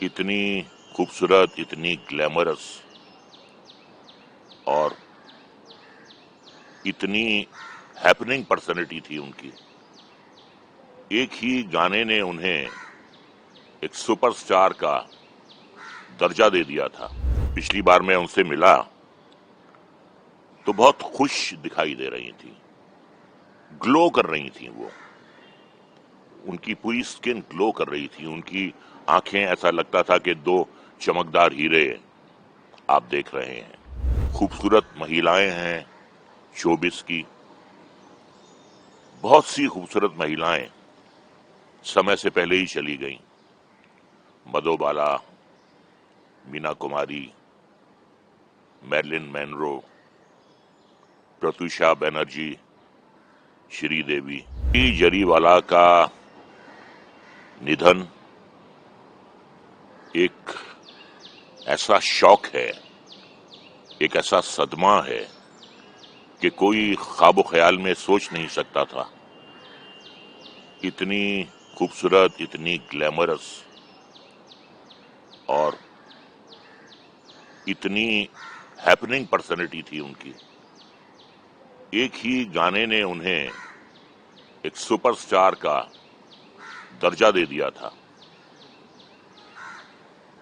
اتنی خوبصورت، اتنی گلیمرس اور اتنی ہیپننگ پرسنالٹی تھی ان کی. ایک ہی گانے نے انہیں ایک سپر سٹار کا درجہ دے دیا تھا. پچھلی بار میں ان سے ملا تو بہت خوش دکھائی دے رہی تھی، گلو کر رہی تھیں وہ. ان کی پوری سکن گلو کر رہی تھی، ان کی آنکھیں ایسا لگتا تھا کہ دو چمکدار ہیرے آپ دیکھ رہے ہیں. خوبصورت مہیلائیں ہیں شوبس کی. بہت سی خوبصورت مہیلائیں سمے سے پہلے ہی چلی گئیں. مدھو بالا، مینا کماری، میرلن مینرو، پرتوشا بنرجی، شری دیوی. جری والا کا ندھن ایک ایسا شوق ہے، ایک ایسا صدمہ ہے کہ کوئی خواب و خیال میں سوچ نہیں سکتا تھا. اتنی خوبصورت، اتنی گلیمرس اور اتنی ہیپننگ پرسنالٹی تھی ان کی. ایک ہی گانے نے انہیں ایک سپر سٹار کا درجہ دے دیا تھا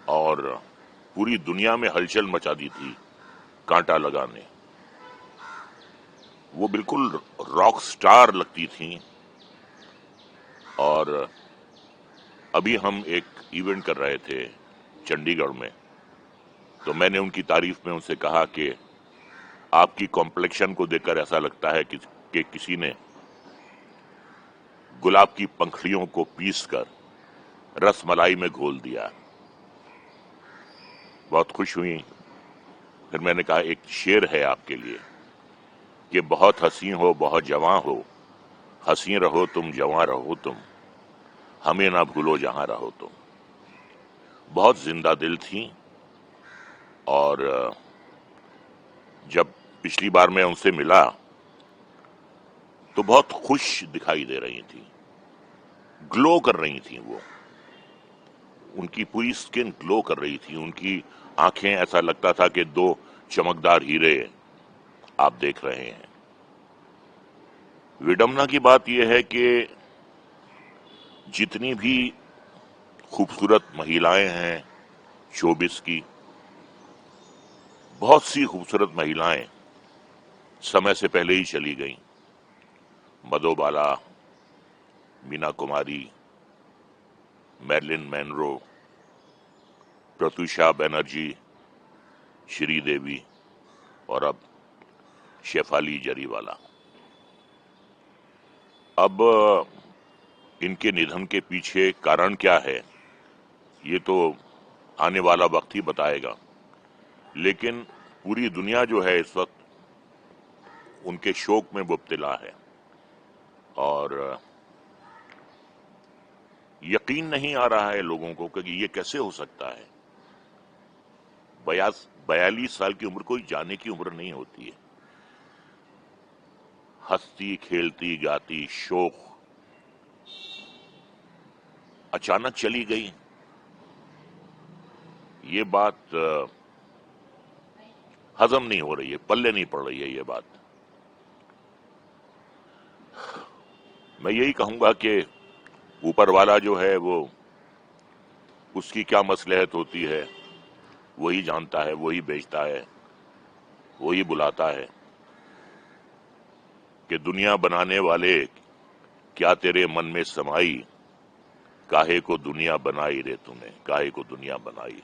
اور پوری دنیا میں ہلچل مچا دی تھی کانٹا لگانے. وہ بالکل راک سٹار لگتی تھیں. اور ابھی ہم ایک ایونٹ کر رہے تھے چنڈی گڑھ میں، تو میں نے ان کی تعریف میں ان سے کہا کہ آپ کی کمپلیکشن کو دیکھ کر ایسا لگتا ہے کہ کسی نے گلاب کی پنکھڑیوں کو پیس کر رس ملائی میں گھول دیا. بہت خوش ہوئی. پھر میں نے کہا ایک شعر ہے آپ کے لیے کہ بہت حسین ہو، بہت جواں ہو، حسین رہو تم، جواں رہو تم، ہمیں نہ بھولو جہاں رہو تم. بہت زندہ دل تھیں اور جب پچھلی بار میں ان سے ملا تو بہت خوش دکھائی دے رہی تھیں، گلو کر رہی تھیں وہ. ان کی پوری سکن گلو کر رہی تھی، ان کی آنکھیں ایسا لگتا تھا کہ دو چمکدار ہیرے آپ دیکھ رہے ہیں. وڈمنا کی بات یہ ہے کہ جتنی بھی خوبصورت مہیلائیں ہیں شوبس کی، بہت سی خوبصورت مہیلائیں سمے سے پہلے ہی چلی گئیں. مدھو بالا، مینا کماری، میرلن مینرو، پرتوشا بنرجی، شری دیوی اور اب شیفالی جری والا. اب ان کے ندھن کے پیچھے کارن کیا ہے یہ تو آنے والا وقت ہی بتائے گا. لیکن پوری دنیا جو ہے اس وقت ان کے شوق میں مبتلا ہے اور یقین نہیں آ رہا ہے لوگوں کو کہ یہ کیسے ہو سکتا ہے. 42 سال کی عمر کوئی جانے کی عمر نہیں ہوتی ہے. ہنستی کھیلتی گاتی شوق اچانک چلی گئی. یہ بات ہضم نہیں ہو رہی ہے، پلے نہیں پڑ رہی ہے یہ بات. میں یہی کہوں گا کہ اوپر والا جو ہے وہ اس کی کیا مصلحت ہوتی ہے وہی جانتا ہے، وہی بیچتا ہے، وہی بلاتا ہے. کہ دنیا بنانے والے کیا تیرے من میں سمائی، کاہے کو دنیا بنائی رے تو نے، کاہے کو دنیا بنائی.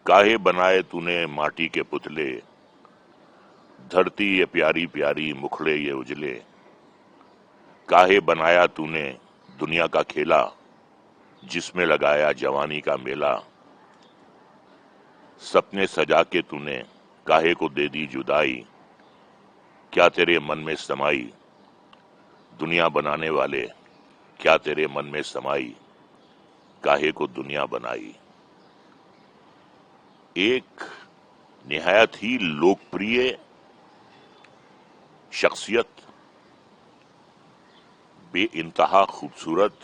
کاہے بنائے تو نے ماٹی کے پتلے، دھرتی یہ پیاری پیاری مکھڑے یہ اجلے. کاہے بنایا تو نے دنیا کا کھیلا، جس میں لگایا جوانی کا میلہ. سپنے سجا کے تو نے کاہے کو دے دی جدائی، کیا تیرے من میں سمائی. دنیا بنانے والے کیا تیرے من میں سمائی، کاہے کو دنیا بنائی. ایک نہایت ہی لوکپریہ شخصیت، بے انتہا خوبصورت